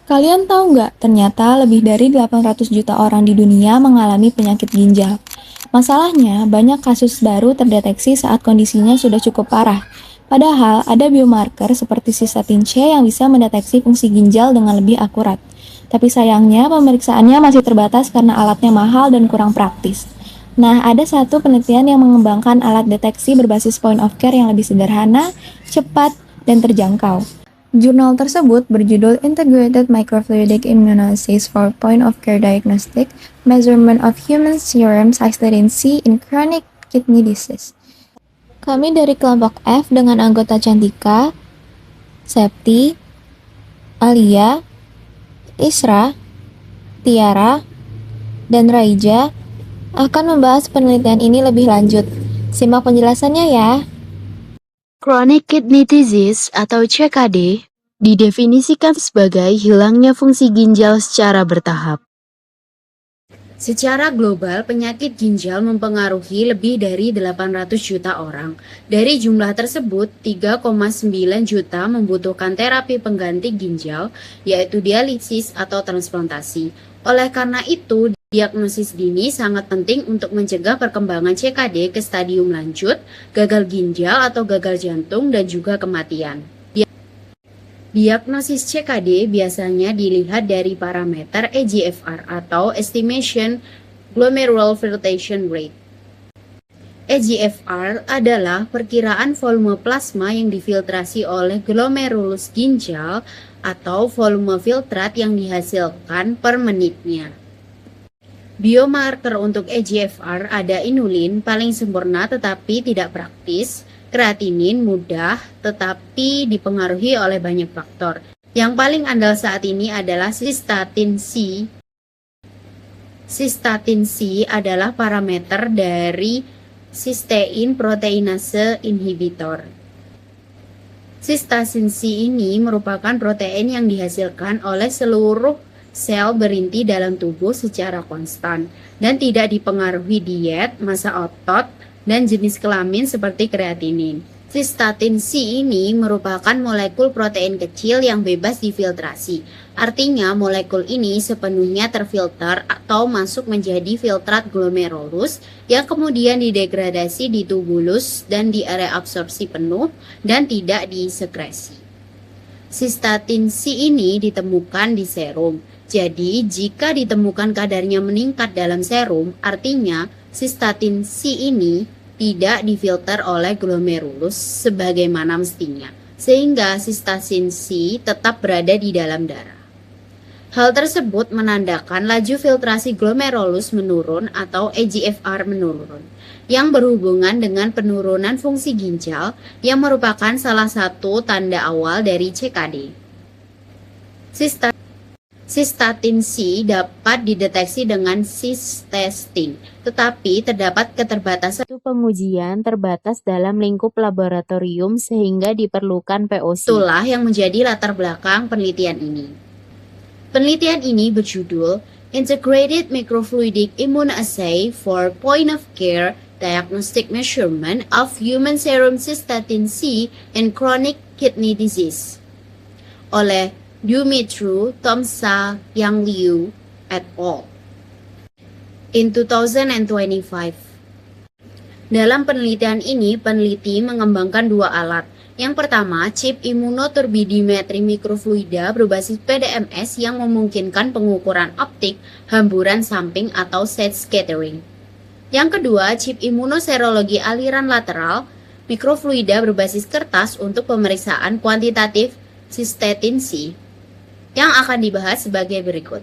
Kalian tahu nggak, ternyata lebih dari 800 juta orang di dunia mengalami penyakit ginjal. Masalahnya, banyak kasus baru terdeteksi saat kondisinya sudah cukup parah. Padahal, ada biomarker seperti sistatin C yang bisa mendeteksi fungsi ginjal dengan lebih akurat. Tapi sayangnya, pemeriksaannya masih terbatas karena alatnya mahal dan kurang praktis. Nah, ada satu penelitian yang mengembangkan alat deteksi berbasis point of care yang lebih sederhana, cepat, dan terjangkau. Jurnal tersebut berjudul Integrated Microfluidic Immunoassays for Point of Care Diagnostic Measurement of Human Serum Cystatin C in Chronic Kidney Disease. Kami dari kelompok F dengan anggota Cantika, Septi, Alia, Isra, Tiara, dan Raija akan membahas penelitian ini lebih lanjut. Simak penjelasannya ya. Chronic Kidney Disease atau CKD didefinisikan sebagai hilangnya fungsi ginjal secara bertahap. Secara global, penyakit ginjal mempengaruhi lebih dari 800 juta orang. Dari jumlah tersebut, 3,9 juta membutuhkan terapi pengganti ginjal, yaitu dialisis atau transplantasi. Oleh karena itu, diagnosis dini sangat penting untuk mencegah perkembangan CKD ke stadium lanjut, gagal ginjal atau gagal jantung, dan juga kematian. Diagnosis CKD biasanya dilihat dari parameter eGFR atau Estimation Glomerular Filtration Rate. eGFR adalah perkiraan volume plasma yang difiltrasi oleh glomerulus ginjal atau volume filtrat yang dihasilkan per menitnya. Biomarker untuk eGFR ada inulin, paling sempurna tetapi tidak praktis, kreatinin mudah tetapi dipengaruhi oleh banyak faktor. Yang paling andal saat ini adalah sistatin C. Sistatin C adalah parameter dari cysteine proteinase inhibitor. Sistatin C ini merupakan protein yang dihasilkan oleh seluruh sel berinti dalam tubuh secara konstan dan tidak dipengaruhi diet, massa otot, dan jenis kelamin seperti kreatinin. Sistatin C ini merupakan molekul protein kecil yang bebas difiltrasi. Artinya molekul ini sepenuhnya terfilter atau masuk menjadi filtrat glomerulus yang kemudian didegradasi di tubulus dan di area absorpsi penuh dan tidak disekresi. Sistatin C ini ditemukan di serum. Jadi, jika ditemukan kadarnya meningkat dalam serum, artinya sistatin C ini tidak difilter oleh glomerulus sebagaimana mestinya, sehingga sistatin C tetap berada di dalam darah. Hal tersebut menandakan laju filtrasi glomerulus menurun atau eGFR menurun, yang berhubungan dengan penurunan fungsi ginjal yang merupakan salah satu tanda awal dari CKD. Sistatin C dapat dideteksi dengan cis-testing, tetapi terdapat keterbatasan pengujian terbatas dalam lingkup laboratorium sehingga diperlukan POC. Itulah yang menjadi latar belakang penelitian ini. Penelitian ini berjudul Integrated Microfluidic Immunoassay for Point of Care Diagnostic Measurement of Human Serum Cystatin C in Chronic Kidney Disease oleh Dumitru Tomsa Yang Liu et al. In 2025. Dalam penelitian ini, peneliti mengembangkan dua alat. Yang pertama, chip immunoturbidimetri mikrofluida berbasis PDMS yang memungkinkan pengukuran optik hamburan samping atau side scattering. Yang kedua, chip imunoserologi aliran lateral mikrofluida berbasis kertas untuk pemeriksaan kuantitatif sistatin C, yang akan dibahas sebagai berikut.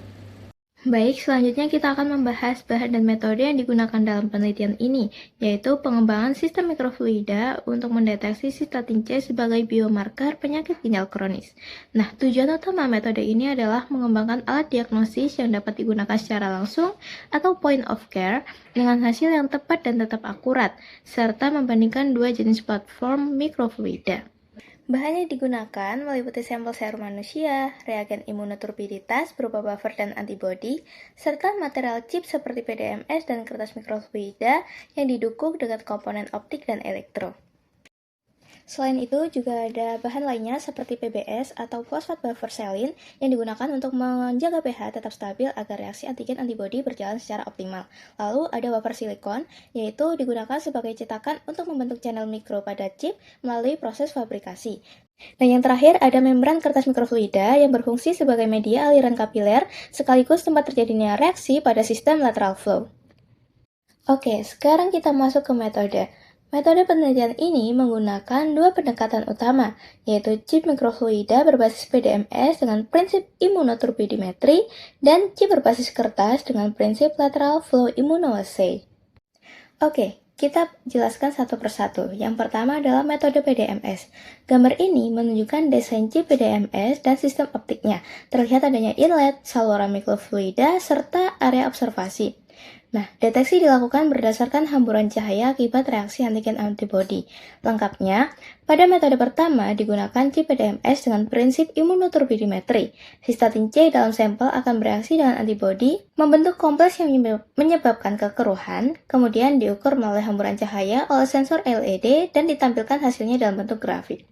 Baik, selanjutnya kita akan membahas bahan dan metode yang digunakan dalam penelitian ini, yaitu pengembangan sistem mikrofluida untuk mendeteksi sistatin C sebagai biomarker penyakit ginjal kronis. Nah, tujuan utama metode ini adalah mengembangkan alat diagnosis yang dapat digunakan secara langsung atau point of care dengan hasil yang tepat dan tetap akurat, serta membandingkan dua jenis platform mikrofluida. Bahan yang digunakan meliputi sampel serum manusia, reagen imunoturbiditas berupa buffer dan antibodi, serta material chip seperti PDMS dan kertas mikrofluida yang didukung dengan komponen optik dan elektro. Selain itu, juga ada bahan lainnya seperti PBS atau fosfat bufferselin yang digunakan untuk menjaga pH tetap stabil agar reaksi antigen antibodi berjalan secara optimal. Lalu ada wafer silikon, yaitu digunakan sebagai cetakan untuk membentuk channel mikro pada chip melalui proses fabrikasi. Dan yang terakhir ada membran kertas mikrofluida yang berfungsi sebagai media aliran kapiler sekaligus tempat terjadinya reaksi pada sistem lateral flow. Oke, sekarang kita masuk ke metode. Metode penelitian ini menggunakan dua pendekatan utama, yaitu chip mikrofluida berbasis PDMS dengan prinsip immunoturbidimetry dan chip berbasis kertas dengan prinsip lateral flow immunoassay. Oke, kita jelaskan satu persatu. Yang pertama adalah metode PDMS. Gambar ini menunjukkan desain chip PDMS dan sistem optiknya. Terlihat adanya inlet, saluran mikrofluida, serta area observasi. Nah, deteksi dilakukan berdasarkan hamburan cahaya akibat reaksi antigen antibodi. Lengkapnya, pada metode pertama digunakan chip PDMS dengan prinsip immunoturbidimetry. Sistatin C dalam sampel akan bereaksi dengan antibodi, membentuk kompleks yang menyebabkan kekeruhan, kemudian diukur melalui hamburan cahaya oleh sensor LED dan ditampilkan hasilnya dalam bentuk grafik.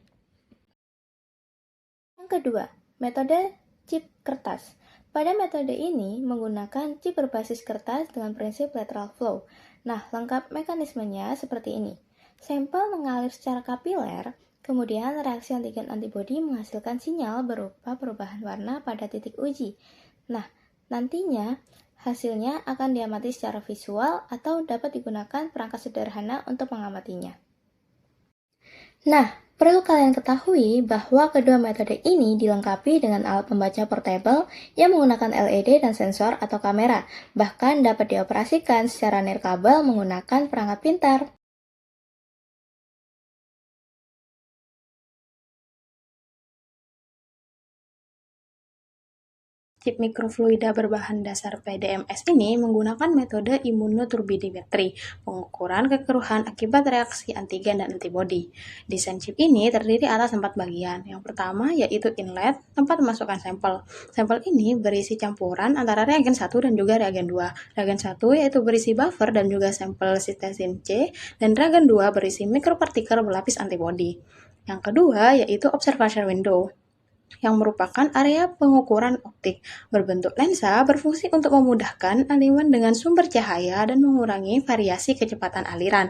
Yang kedua, metode chip kertas. Pada metode ini menggunakan chip berbasis kertas dengan prinsip lateral flow. Nah, lengkap mekanismenya seperti ini. Sampel mengalir secara kapiler, kemudian reaksi antigen antibodi menghasilkan sinyal berupa perubahan warna pada titik uji. Nah, nantinya hasilnya akan diamati secara visual atau dapat digunakan perangkat sederhana untuk mengamatinya. Nah, perlu kalian ketahui bahwa kedua metode ini dilengkapi dengan alat pembaca portable yang menggunakan LED dan sensor atau kamera, bahkan dapat dioperasikan secara nirkabel menggunakan perangkat pintar. Chip mikrofluida berbahan dasar PDMS ini menggunakan metode immunoturbidimetry, pengukuran kekeruhan akibat reaksi antigen dan antibodi. Desain chip ini terdiri atas 4 bagian. Yang pertama yaitu inlet, tempat memasukkan sampel. Sampel ini berisi campuran antara reagen 1 dan juga reagen 2. Reagen 1 yaitu berisi buffer dan juga sampel sistatin C, dan reagen 2 berisi mikropartikel berlapis antibodi. Yang kedua yaitu observation window, yang merupakan area pengukuran optik. Berbentuk lensa berfungsi untuk memudahkan aliran dengan sumber cahaya dan mengurangi variasi kecepatan aliran.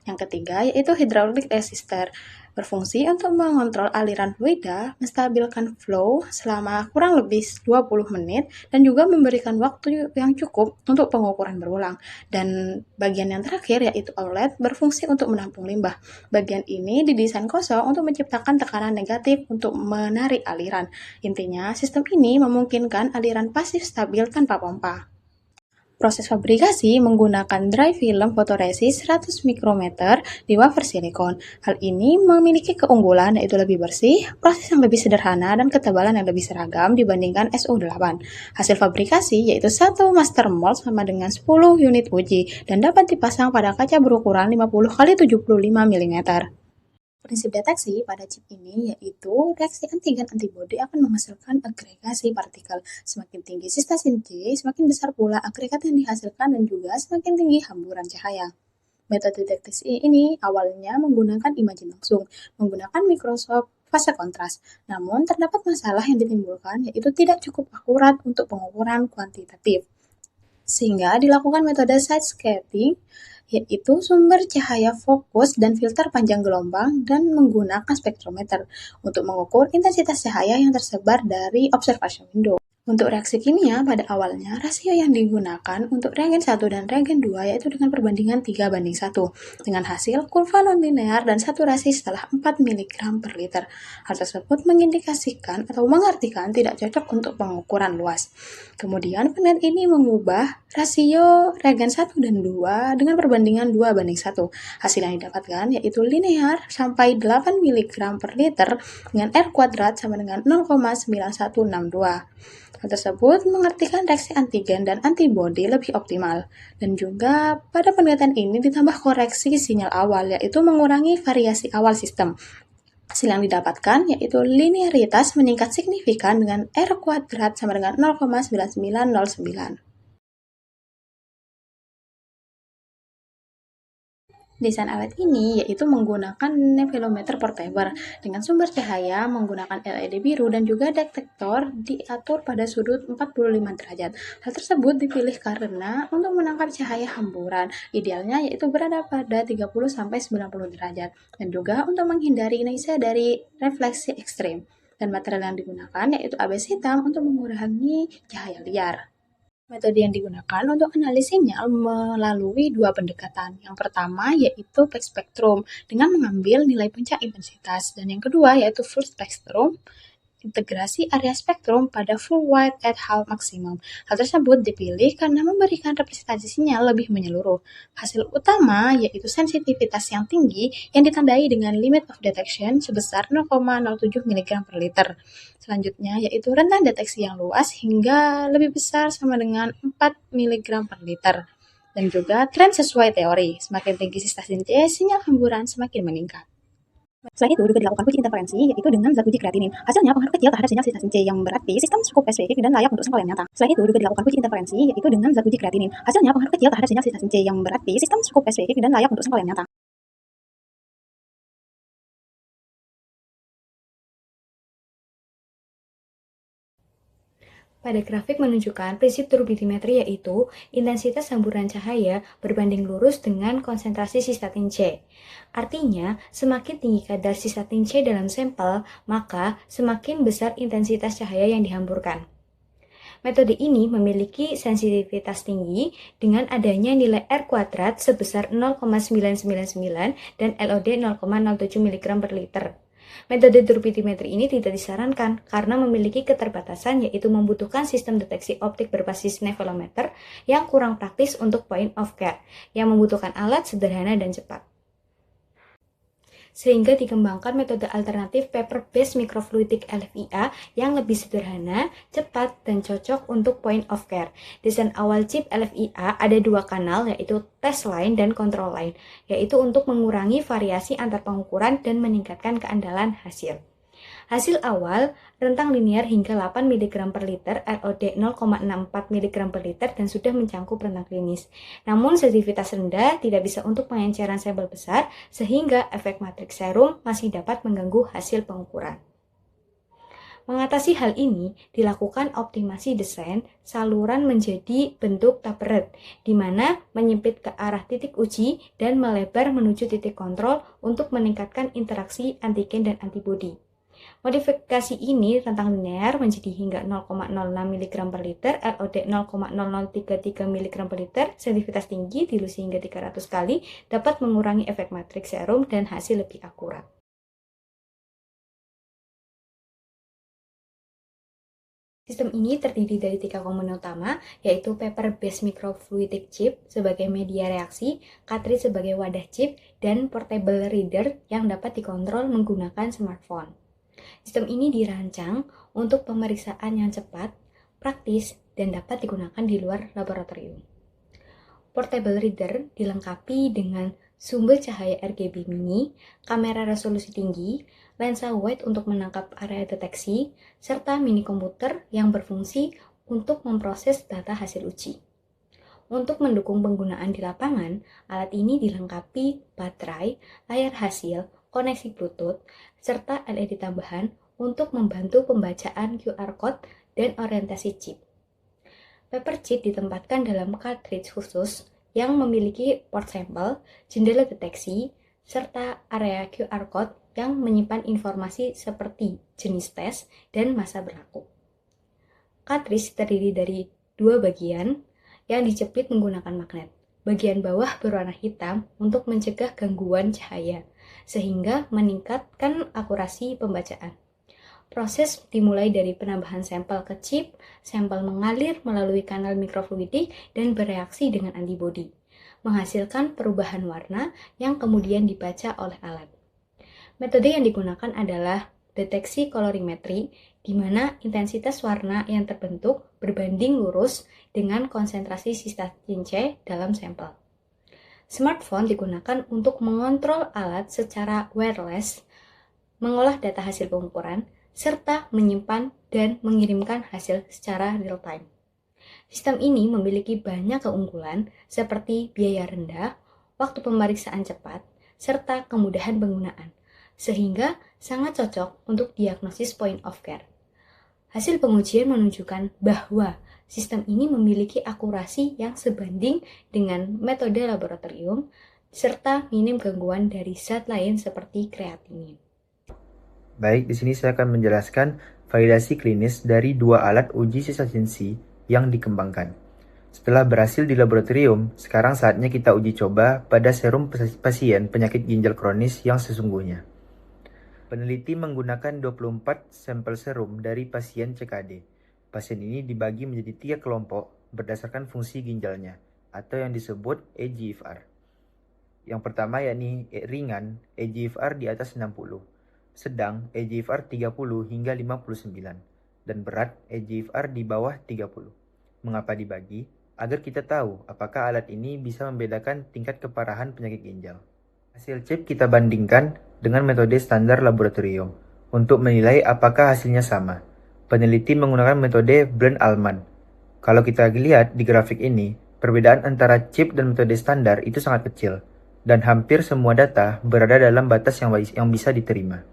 Yang ketiga yaitu hydraulic resistor, berfungsi untuk mengontrol aliran fluida, menstabilkan flow selama kurang lebih 20 menit, dan juga memberikan waktu yang cukup untuk pengukuran berulang. Dan bagian yang terakhir yaitu outlet, berfungsi untuk menampung limbah. Bagian ini didesain kosong untuk menciptakan tekanan negatif untuk menarik aliran. Intinya, sistem ini memungkinkan aliran pasif stabil tanpa pompa. Proses fabrikasi menggunakan dry film fotoresis 100 mikrometer di wafer silikon. Hal ini memiliki keunggulan yaitu lebih bersih, proses yang lebih sederhana, dan ketebalan yang lebih seragam dibandingkan SO8. Hasil fabrikasi yaitu 1 master mold sama dengan 10 unit uji dan dapat dipasang pada kaca berukuran 50 x 75 mm. Prinsip deteksi pada chip ini yaitu reaksi antigen antibodi akan menghasilkan agregasi partikel. Semakin tinggi sistatin C, semakin besar pula agregat yang dihasilkan dan juga semakin tinggi hamburan cahaya. Metode deteksi ini awalnya menggunakan imajin langsung, menggunakan mikroskop fase kontras. Namun terdapat masalah yang ditimbulkan yaitu tidak cukup akurat untuk pengukuran kuantitatif. Sehingga dilakukan metode side scattering, yaitu sumber cahaya fokus dan filter panjang gelombang dan menggunakan spektrometer untuk mengukur intensitas cahaya yang tersebar dari observation window. Untuk reaksi kimia, pada awalnya rasio yang digunakan untuk reagen 1 dan reagen 2 yaitu dengan perbandingan 3:1, dengan hasil kurva non-linear dan saturasi setelah 4 mg per liter. Hal tersebut mengindikasikan atau mengartikan tidak cocok untuk pengukuran luas. Kemudian penelitian ini mengubah rasio reagen 1 dan 2 dengan perbandingan 2:1. Hasil yang didapatkan yaitu linear sampai 8 mg per liter dengan R kuadrat sama dengan 0,9162. Hal tersebut mengartikan reaksi antigen dan antibodi lebih optimal. Dan juga pada penelitian ini ditambah koreksi sinyal awal, yaitu mengurangi variasi awal sistem. Hasil yang didapatkan yaitu linearitas meningkat signifikan dengan R kuadrat sama dengan 0,9909. Desain alat ini yaitu menggunakan nevelometer portable dengan sumber cahaya menggunakan LED biru dan juga detektor diatur pada sudut 45 derajat. Hal tersebut dipilih karena untuk menangkap cahaya hamburan, idealnya yaitu berada pada 30-90 derajat dan juga untuk menghindari noise dari refleksi ekstrim. Dan material yang digunakan yaitu ABS hitam untuk mengurangi cahaya liar. Metode yang digunakan untuk analisis sinyal melalui dua pendekatan. Yang pertama yaitu Plex spektrum dengan mengambil nilai puncak intensitas, dan yang kedua yaitu full spektrum, integrasi area spektrum pada full wide at half maksimum. Hal tersebut dipilih karena memberikan representasi sinyal lebih menyeluruh. Hasil utama yaitu sensitivitas yang tinggi yang ditandai dengan limit of detection sebesar 0,07 mg per liter. Selanjutnya yaitu rentan deteksi yang luas hingga lebih besar sama dengan 4 mg per liter. Dan juga tren sesuai teori, semakin tinggi sistatin C, sinyal hamburan semakin meningkat. Selain itu, juga dilakukan uji interferensi, yaitu dengan zat uji kreatinin. Hasilnya pengaruh kecil terhadap sinyal sistatin C yang berarti sistem cukup spesifik dan layak untuk sampel yang nyata. Selain itu, juga dilakukan uji interferensi, yaitu dengan zat uji kreatinin. Hasilnya pengaruh kecil terhadap sinyal sistatin C yang berarti sistem cukup spesifik dan layak untuk sampel yang nyata. Pada grafik menunjukkan prinsip turbidimetri, yaitu intensitas hamburan cahaya berbanding lurus dengan konsentrasi sistatin C. Artinya, semakin tinggi kadar sistatin C dalam sampel, maka semakin besar intensitas cahaya yang dihamburkan. Metode ini memiliki sensitivitas tinggi dengan adanya nilai R kuadrat sebesar 0,999 dan LOD 0,07 mg per liter. Metode turbidimetri ini tidak disarankan karena memiliki keterbatasan, yaitu membutuhkan sistem deteksi optik berbasis nevelometer yang kurang praktis untuk point of care, yang membutuhkan alat sederhana dan cepat. Sehingga dikembangkan metode alternatif paper-based microfluidic LFIA yang lebih sederhana, cepat, dan cocok untuk point of care. Desain awal chip LFIA ada dua kanal, yaitu test line dan control line, yaitu untuk mengurangi variasi antar pengukuran dan meningkatkan keandalan hasil. Hasil awal, rentang linear hingga 8 mg per liter, LOD 0,64 mg per liter, dan sudah mencangkup rentang klinis. Namun, sensitivitas rendah tidak bisa untuk pengenceran sampel besar, sehingga efek matriks serum masih dapat mengganggu hasil pengukuran. Mengatasi hal ini, dilakukan optimasi desain saluran menjadi bentuk taperet, di mana menyempit ke arah titik uji dan melebar menuju titik kontrol untuk meningkatkan interaksi antigen dan antibodi. Modifikasi ini rentang linear menjadi hingga 0,06 mg per liter, LOD 0,0033 mg per liter, sensitivitas tinggi dilusi hingga 300 kali, dapat mengurangi efek matriks serum dan hasil lebih akurat. Sistem ini terdiri dari 3 komponen utama, yaitu paper-based microfluidic chip sebagai media reaksi, cartridge sebagai wadah chip, dan portable reader yang dapat dikontrol menggunakan smartphone. Sistem ini dirancang untuk pemeriksaan yang cepat, praktis, dan dapat digunakan di luar laboratorium. Portable reader dilengkapi dengan sumber cahaya RGB mini, kamera resolusi tinggi, lensa wide untuk menangkap area deteksi, serta mini komputer yang berfungsi untuk memproses data hasil uji. Untuk mendukung penggunaan di lapangan, alat ini dilengkapi baterai, layar hasil, koneksi Bluetooth, serta LED tambahan untuk membantu pembacaan QR Code dan orientasi chip. Paper chip ditempatkan dalam cartridge khusus yang memiliki port sampel, jendela deteksi, serta area QR Code yang menyimpan informasi seperti jenis tes dan masa berlaku. Cartridge terdiri dari dua bagian yang dijepit menggunakan magnet. Bagian bawah berwarna hitam untuk mencegah gangguan cahaya, sehingga meningkatkan akurasi pembacaan. Proses dimulai dari penambahan sampel ke chip, sampel mengalir melalui kanal mikrofluidik dan bereaksi dengan antibodi, menghasilkan perubahan warna yang kemudian dibaca oleh alat. Metode yang digunakan adalah deteksi kolorimetri, di mana intensitas warna yang terbentuk berbanding lurus dengan konsentrasi sistatin C dalam sampel. Smartphone digunakan untuk mengontrol alat secara wireless, mengolah data hasil pengukuran, serta menyimpan dan mengirimkan hasil secara real-time. Sistem ini memiliki banyak keunggulan seperti biaya rendah, waktu pemeriksaan cepat, serta kemudahan penggunaan, sehingga sangat cocok untuk diagnosis point of care. Hasil pengujian menunjukkan bahwa sistem ini memiliki akurasi yang sebanding dengan metode laboratorium, serta minim gangguan dari zat lain seperti kreatinin. Baik, di sini saya akan menjelaskan validasi klinis dari dua alat uji cystatinC yang dikembangkan. Setelah berhasil di laboratorium, sekarang saatnya kita uji coba pada serum pasien penyakit ginjal kronis yang sesungguhnya. Peneliti menggunakan 24 sampel serum dari pasien CKD. Pasien ini dibagi menjadi 3 kelompok berdasarkan fungsi ginjalnya, atau yang disebut eGFR. Yang pertama yakni ringan, eGFR di atas 60. Sedang eGFR 30 hingga 59, dan berat eGFR di bawah 30. Mengapa dibagi? Agar kita tahu apakah alat ini bisa membedakan tingkat keparahan penyakit ginjal. Hasil CIP kita bandingkan dengan metode standar laboratorium untuk menilai apakah hasilnya sama. Peneliti menggunakan metode Bren-Allman. Kalau kita lihat di grafik ini, perbedaan antara CIP dan metode standar itu sangat kecil, dan hampir semua data berada dalam batas yang bisa diterima.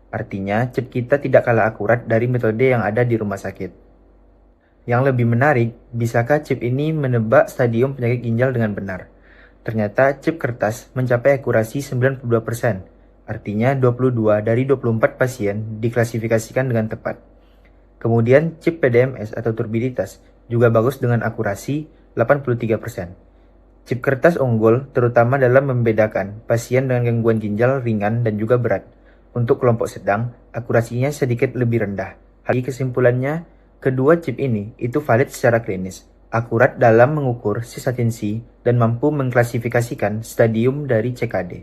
Artinya, chip kita tidak kalah akurat dari metode yang ada di rumah sakit. Yang lebih menarik, bisakah chip ini menebak stadium penyakit ginjal dengan benar? Ternyata chip kertas mencapai akurasi 92%, artinya 22 dari 24 pasien diklasifikasikan dengan tepat. Kemudian chip PDMS atau turbiditas juga bagus dengan akurasi 83%. Chip kertas unggul terutama dalam membedakan pasien dengan gangguan ginjal ringan dan juga berat. Untuk kelompok sedang, akurasinya sedikit lebih rendah. Hal kesimpulannya, kedua chip ini itu valid secara klinis, akurat dalam mengukur cystatin-C dan mampu mengklasifikasikan stadium dari CKD.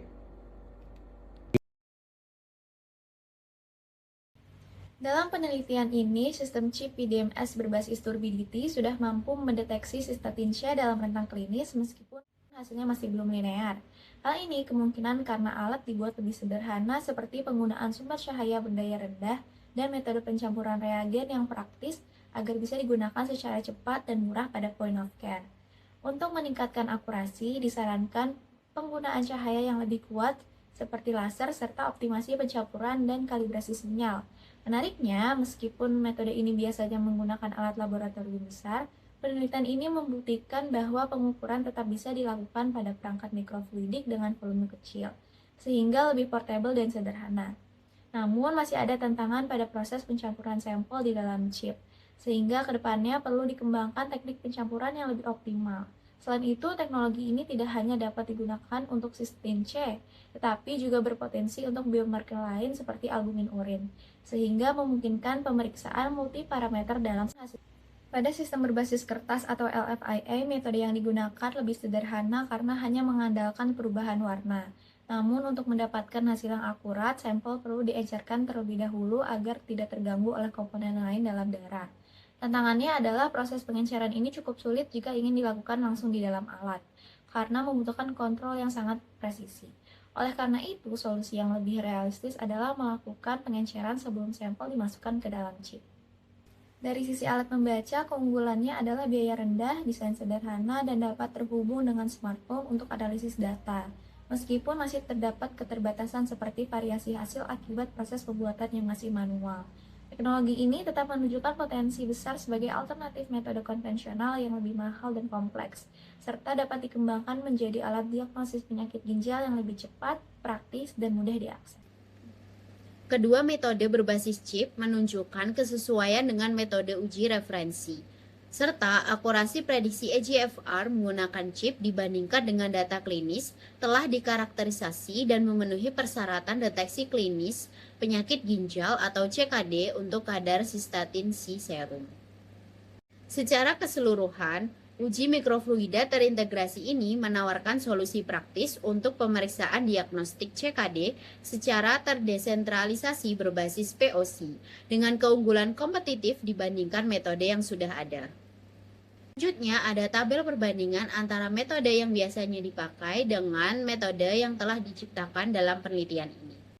Dalam penelitian ini, sistem chip PDMS berbasis turbidity sudah mampu mendeteksi cystatin-C dalam rentang klinis meskipun hasilnya masih belum linear. Hal ini kemungkinan karena alat dibuat lebih sederhana seperti penggunaan sumber cahaya berdaya rendah dan metode pencampuran reagen yang praktis agar bisa digunakan secara cepat dan murah pada point of care. Untuk meningkatkan akurasi, disarankan penggunaan cahaya yang lebih kuat seperti laser serta optimasi pencampuran dan kalibrasi sinyal. Menariknya, meskipun metode ini biasanya menggunakan alat laboratorium besar, penelitian ini membuktikan bahwa pengukuran tetap bisa dilakukan pada perangkat mikrofluidik dengan volume kecil, sehingga lebih portable dan sederhana. Namun, masih ada tantangan pada proses pencampuran sampel di dalam chip, sehingga kedepannya perlu dikembangkan teknik pencampuran yang lebih optimal. Selain itu, teknologi ini tidak hanya dapat digunakan untuk cystatin-C, tetapi juga berpotensi untuk biomarker lain seperti albumin urin, sehingga memungkinkan pemeriksaan multiparameter dalam hasil. Pada sistem berbasis kertas atau LFIA, metode yang digunakan lebih sederhana karena hanya mengandalkan perubahan warna. Namun untuk mendapatkan hasil yang akurat, sampel perlu diecerkan terlebih dahulu agar tidak terganggu oleh komponen lain dalam darah. Tantangannya adalah proses pengenceran ini cukup sulit jika ingin dilakukan langsung di dalam alat, karena membutuhkan kontrol yang sangat presisi. Oleh karena itu, solusi yang lebih realistis adalah melakukan pengenceran sebelum sampel dimasukkan ke dalam chip. Dari sisi alat membaca, keunggulannya adalah biaya rendah, desain sederhana, dan dapat terhubung dengan smartphone untuk analisis data. Meskipun masih terdapat keterbatasan seperti variasi hasil akibat proses pembuatan yang masih manual. Teknologi ini tetap menunjukkan potensi besar sebagai alternatif metode konvensional yang lebih mahal dan kompleks, serta dapat dikembangkan menjadi alat diagnosis penyakit ginjal yang lebih cepat, praktis, dan mudah diakses. Kedua metode berbasis chip menunjukkan kesesuaian dengan metode uji referensi, serta akurasi prediksi eGFR menggunakan chip dibandingkan dengan data klinis telah dikarakterisasi dan memenuhi persyaratan deteksi klinis penyakit ginjal atau CKD untuk kadar cystatin-C serum. Secara keseluruhan, uji mikrofluida terintegrasi ini menawarkan solusi praktis untuk pemeriksaan diagnostik CKD secara terdesentralisasi berbasis POC dengan keunggulan kompetitif dibandingkan metode yang sudah ada. Selanjutnya ada tabel perbandingan antara metode yang biasanya dipakai dengan metode yang telah diciptakan dalam penelitian ini.